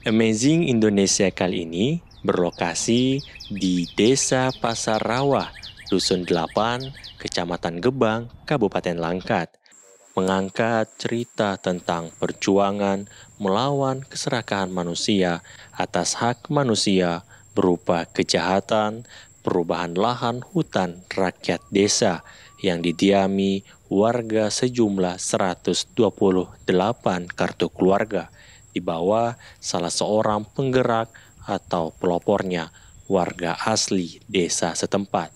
Amazing Indonesia kali ini berlokasi di Desa Pasar Rawa, Dusun 8, Kecamatan Gebang, Kabupaten Langkat, mengangkat cerita tentang perjuangan melawan keserakahan manusia atas hak manusia berupa kejahatan, perubahan lahan hutan rakyat desa yang didiami warga sejumlah 128 kartu keluarga di bawah salah seorang penggerak atau pelopornya warga asli desa setempat.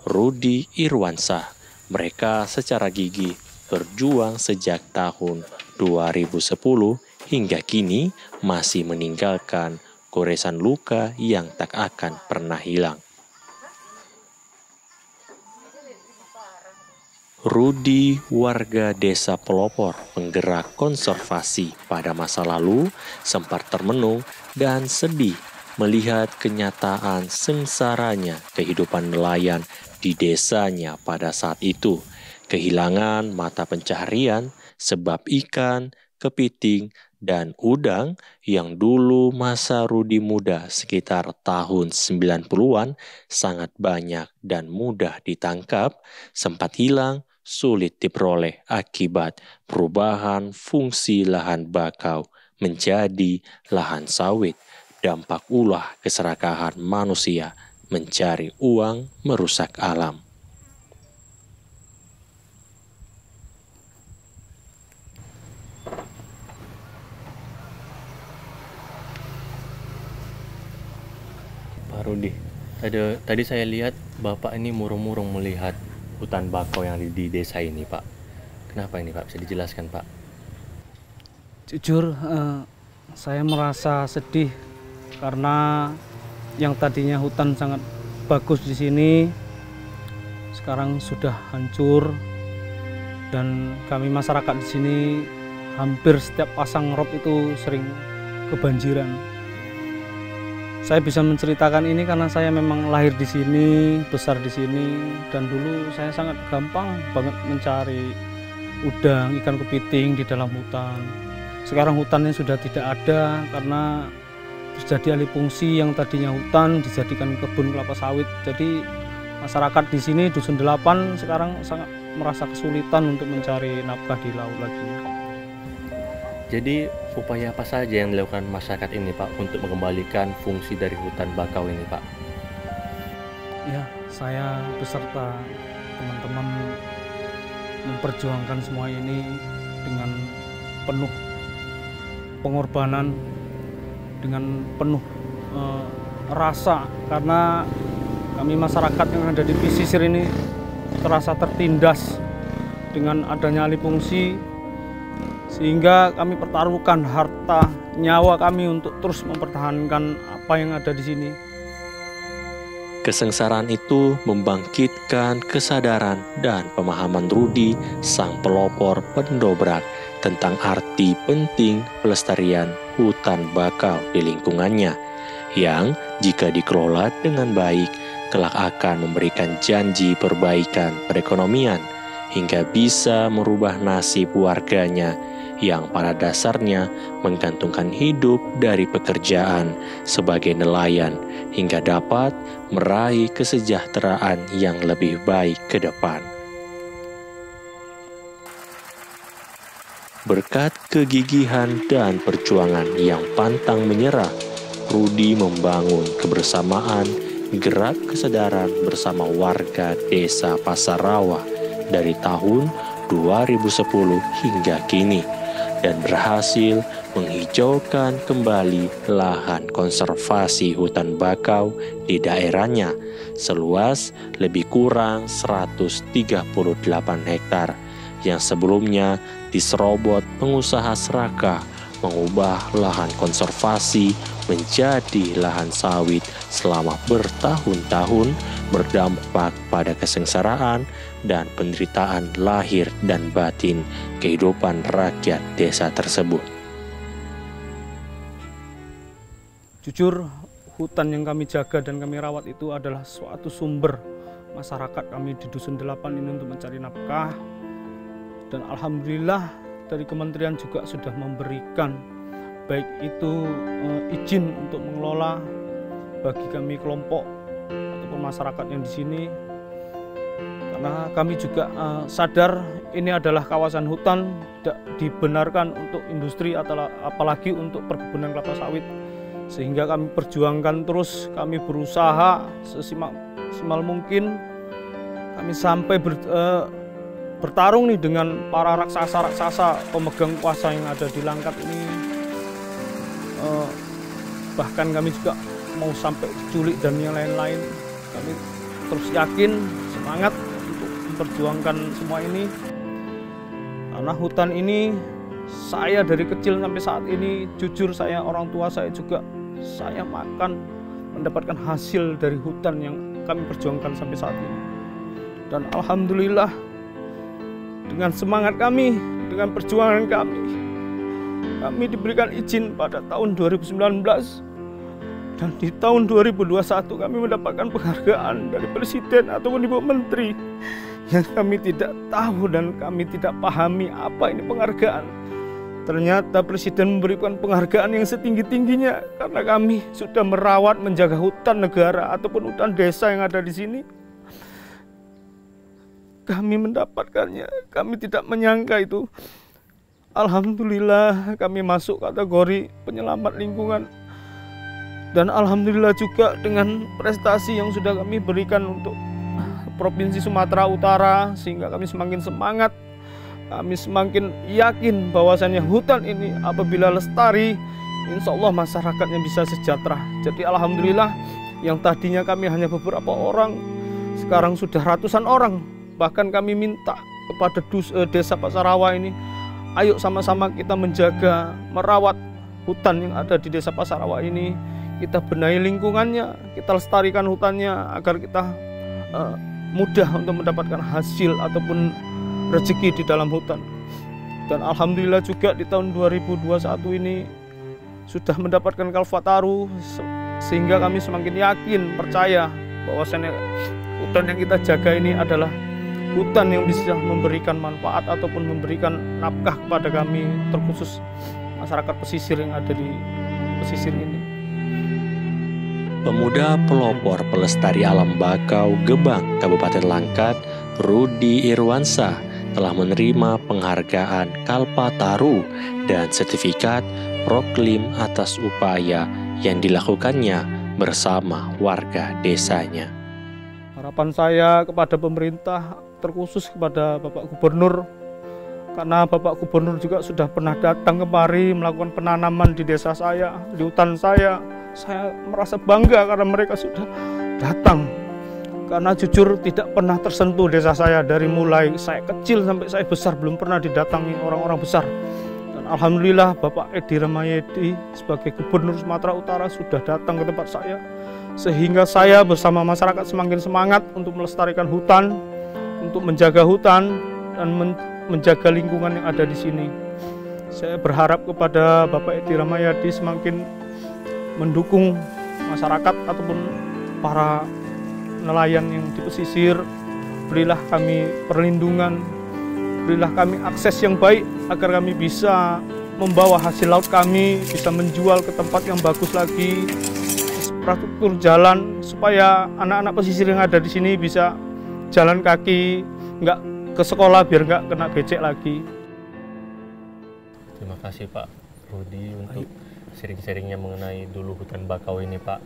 Rudi Irwansah. Mereka secara gigih berjuang sejak tahun 2010 hingga kini masih meninggalkan goresan luka yang tak akan pernah hilang. Rudi, warga desa pelopor, penggerak konservasi pada masa lalu, sempat termenung dan sedih melihat kenyataan sengsaranya kehidupan nelayan di desanya pada saat itu. Kehilangan mata pencaharian sebab ikan, kepiting, dan udang yang dulu masa Rudi muda sekitar tahun 90-an sangat banyak dan mudah ditangkap, sempat hilang, sulit diperoleh akibat perubahan fungsi lahan bakau menjadi lahan sawit. Dampak ulah keserakahan manusia mencari uang merusak alam. Pak Rudi, tadi saya lihat Bapak ini murung-murung melihat hutan bakau yang ada di desa ini, Pak. Kenapa ini, Pak? Bisa dijelaskan, Pak? Jujur, saya merasa sedih karena yang tadinya hutan sangat bagus di sini sekarang sudah hancur, dan kami masyarakat di sini hampir setiap pasang rob itu sering kebanjiran. Saya bisa menceritakan ini karena saya memang lahir di sini, besar di sini, dan dulu saya sangat gampang banget mencari udang, ikan kepiting di dalam hutan. Sekarang hutannya sudah tidak ada karena terjadi alih fungsi, yang tadinya hutan dijadikan kebun kelapa sawit. Jadi masyarakat di sini Dusun 8 sekarang sangat merasa kesulitan untuk mencari nafkah di laut lagi. Jadi, upaya apa saja yang dilakukan masyarakat ini, Pak, untuk mengembalikan fungsi dari hutan bakau ini, Pak? Ya, saya beserta teman-teman memperjuangkan semua ini dengan penuh pengorbanan, dengan penuh rasa, karena kami masyarakat yang ada di pesisir ini terasa tertindas dengan adanya alih fungsi, sehingga kami pertaruhkan harta nyawa kami untuk terus mempertahankan apa yang ada di sini. Kesengsaraan itu membangkitkan kesadaran dan pemahaman Rudi, sang pelopor pendobrak, tentang arti penting pelestarian hutan bakau di lingkungannya, yang jika dikelola dengan baik, kelak akan memberikan janji perbaikan perekonomian, hingga bisa merubah nasib warganya yang pada dasarnya menggantungkan hidup dari pekerjaan sebagai nelayan hingga dapat meraih kesejahteraan yang lebih baik ke depan. Berkat kegigihan dan perjuangan yang pantang menyerah, Rudi membangun kebersamaan, gerak kesadaran bersama warga desa Pasar Rawa dari tahun 2010 hingga kini, dan berhasil menghijaukan kembali lahan konservasi hutan bakau di daerahnya seluas lebih kurang 138 hektar yang sebelumnya diserobot pengusaha serakah, mengubah lahan konservasi menjadi lahan sawit selama bertahun-tahun, berdampak pada kesengsaraan dan penderitaan lahir dan batin kehidupan rakyat desa tersebut. Jujur, hutan yang kami jaga dan kami rawat itu adalah suatu sumber masyarakat kami di Dusun 8 ini untuk mencari nafkah. Dan alhamdulillah dari kementerian juga sudah memberikan baik itu izin untuk mengelola bagi kami kelompok ataupun masyarakat yang di sini. Karena kami juga sadar ini adalah kawasan hutan, tidak dibenarkan untuk industri atau apalagi untuk perkebunan kelapa sawit. Sehingga kami perjuangkan terus, kami berusaha sesimal mungkin. Kami sampai bertarung nih dengan para raksasa-raksasa pemegang kuasa yang ada di Langkat ini. Bahkan kami juga mau sampai diculik dan yang lain-lain. Kami terus yakin, semangat untuk memperjuangkan semua ini. Karena hutan ini, saya dari kecil sampai saat ini, jujur saya, orang tua saya juga, saya mendapatkan hasil dari hutan yang kami perjuangkan sampai saat ini. Dan alhamdulillah dengan semangat kami, dengan perjuangan kami diberikan izin pada tahun 2019 dan di tahun 2021 kami mendapatkan penghargaan dari Presiden ataupun Ibu Menteri yang kami tidak tahu dan kami tidak pahami apa ini penghargaan. Ternyata Presiden memberikan penghargaan yang setinggi-tingginya karena kami sudah merawat, menjaga hutan negara ataupun hutan desa yang ada di sini. Kami mendapatkannya, kami tidak menyangka itu. Alhamdulillah kami masuk kategori penyelamat lingkungan. Dan alhamdulillah juga dengan prestasi yang sudah kami berikan untuk Provinsi Sumatera Utara, sehingga kami semakin semangat. Kami semakin yakin bahwasannya hutan ini apabila lestari, insya Allah masyarakatnya bisa sejahtera. Jadi alhamdulillah yang tadinya kami hanya beberapa orang, sekarang sudah ratusan orang. Bahkan kami minta kepada desa Pasarawa ini, ayo sama-sama kita menjaga, merawat hutan yang ada di desa Pasarawa ini. Kita benahi lingkungannya, kita lestarikan hutannya agar kita mudah untuk mendapatkan hasil ataupun rezeki di dalam hutan. Dan alhamdulillah juga di tahun 2021 ini sudah mendapatkan Kalpataru, sehingga kami semakin yakin, percaya bahwasanya hutan yang kita jaga ini adalah hutan yang bisa memberikan manfaat ataupun memberikan nafkah kepada kami, terkhusus masyarakat pesisir yang ada di pesisir ini. Pemuda pelopor pelestari alam bakau Gebang, Kabupaten Langkat, Rudi Irwansyah, telah menerima penghargaan Kalpataru dan sertifikat proklim atas upaya yang dilakukannya bersama warga desanya. Harapan saya kepada pemerintah, terkhusus kepada Bapak Gubernur, karena Bapak Gubernur juga sudah pernah datang kemari melakukan penanaman di desa saya, di hutan saya. Saya merasa bangga karena mereka sudah datang. Karena jujur tidak pernah tersentuh desa saya dari mulai saya kecil sampai saya besar, belum pernah didatangi orang-orang besar. Dan alhamdulillah Bapak Edi Rahmayadi sebagai Gubernur Sumatera Utara sudah datang ke tempat saya, sehingga saya bersama masyarakat semakin semangat untuk melestarikan hutan, untuk menjaga hutan dan menjaga lingkungan yang ada di sini. Saya berharap kepada Bapak Edi Rahmayadi semakin mendukung masyarakat ataupun para nelayan yang di pesisir. Berilah kami perlindungan, berilah kami akses yang baik agar kami bisa membawa hasil laut kami, bisa menjual ke tempat yang bagus lagi, infrastruktur jalan supaya anak-anak pesisir yang ada di sini bisa jalan kaki, nggak ke sekolah biar nggak kena becek lagi. Terima kasih Pak Rudi untuk sharing-sharingnya mengenai dulu hutan bakau ini Pak.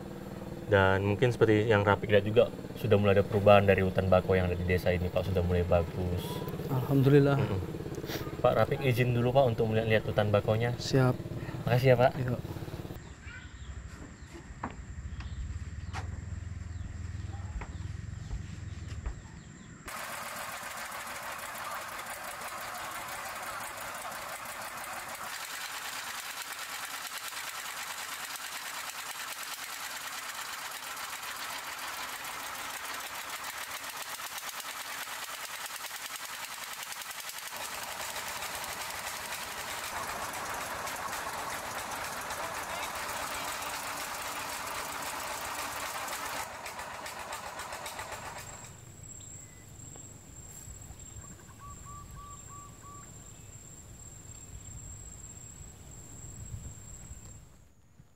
Dan mungkin seperti yang Rafiq lihat juga sudah mulai ada perubahan dari hutan bakau yang ada di desa ini Pak, sudah mulai bagus. Alhamdulillah. Pak Rafiq izin dulu Pak untuk melihat hutan bakaunya. Siap. Makasih ya Pak. Ayo.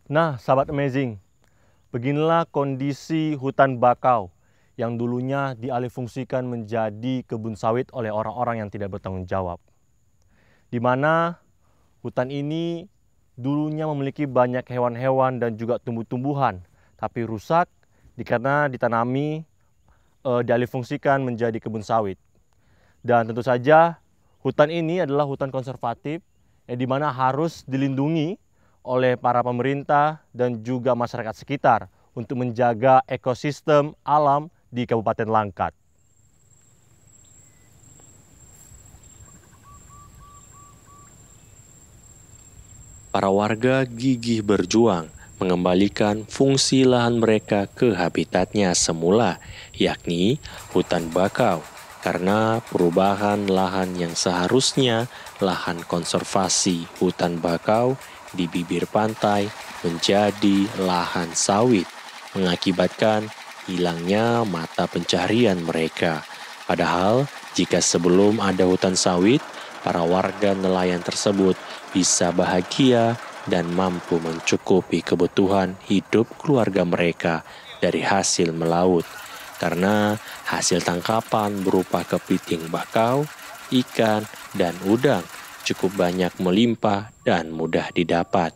Nah, sahabat amazing, beginilah kondisi hutan bakau yang dulunya dialihfungsikan menjadi kebun sawit oleh orang-orang yang tidak bertanggung jawab. Di mana hutan ini dulunya memiliki banyak hewan-hewan dan juga tumbuh-tumbuhan, tapi rusak karena dialihfungsikan menjadi kebun sawit. Dan tentu saja hutan ini adalah hutan konservatif yang dimana harus dilindungi oleh para pemerintah dan juga masyarakat sekitar untuk menjaga ekosistem alam di Kabupaten Langkat. Para warga gigih berjuang mengembalikan fungsi lahan mereka ke habitatnya semula, yakni hutan bakau, karena perubahan lahan yang seharusnya lahan konservasi hutan bakau di bibir pantai menjadi lahan sawit, mengakibatkan hilangnya mata pencaharian mereka. Padahal jika sebelum ada hutan sawit, para warga nelayan tersebut bisa bahagia dan mampu mencukupi kebutuhan hidup keluarga mereka dari hasil melaut. Karena hasil tangkapan berupa kepiting bakau, ikan, dan udang cukup banyak melimpah dan mudah didapat.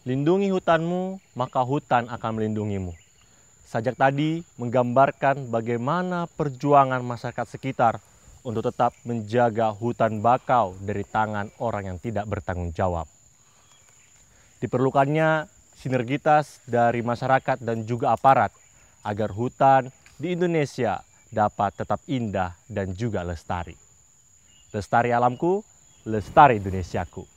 Lindungi hutanmu, maka hutan akan melindungimu. Sajak tadi menggambarkan bagaimana perjuangan masyarakat sekitar untuk tetap menjaga hutan bakau dari tangan orang yang tidak bertanggung jawab. Diperlukannya sinergitas dari masyarakat dan juga aparat agar hutan di Indonesia dapat tetap indah dan juga lestari. Lestari alamku, lestari Indonesiaku.